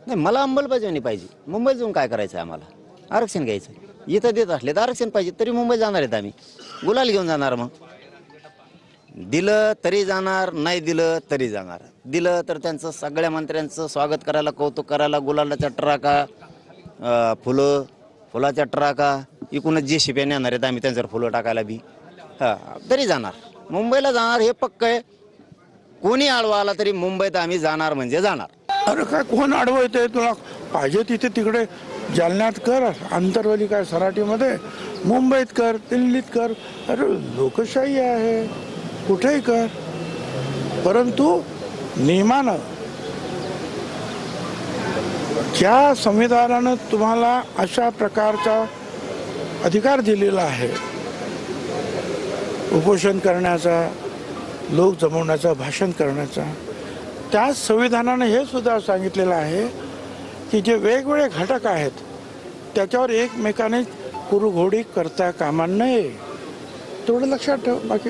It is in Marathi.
नाही, मला अंमलबजावणी पाहिजे. मुंबईत जाऊन काय करायचं आहे आम्हाला? आरक्षण घ्यायचं. इथं देत असले तर आरक्षण पाहिजे, तरी मुंबईत जाणार आहेत आम्ही. गुलाल घेऊन जाणार. मग दिलं तरी जाणार, नाही दिलं तरी जाणार. दिलं तर त्यांचं सगळ्या मंत्र्यांचं स्वागत करायला, कौतुक करायला, गुलालाच्या ट्राका, फुलाच्या ट्राका, इकूनच जे शिप्या नेणार आहेत आम्ही त्यांच्यावर फुलं टाकायला बी. तरी जाणार. मुंबईला जाणार हे पक्क आहे. कोणी आडवा आला तरी मुंबईत आम्ही जाणार म्हणजे जाणार. अरे काय कोण अडवतंय तुला? पाहिजे तिथे तिकडे जालन्यात कर, आंतरवली काय सराटीमध्ये, मुंबईत कर, दिल्लीत कर. अरे लोकशाही आहे, कुठेही कर, परंतु नियमानं, ज्या संविधानानं तुम्हाला अशा प्रकारचा अधिकार दिलेला आहे, उपोषण करण्याचा, लोक जमवण्याचा, भाषण करण्याचा, त्या संविधानानं हे सुद्धा सांगितलेलं आहे की जे वेगवेगळे घटक आहेत त्याच्यावर एकमेकाने कुरुघोडी करता कामा नये. तेवढं लक्षात ठेव. बाकी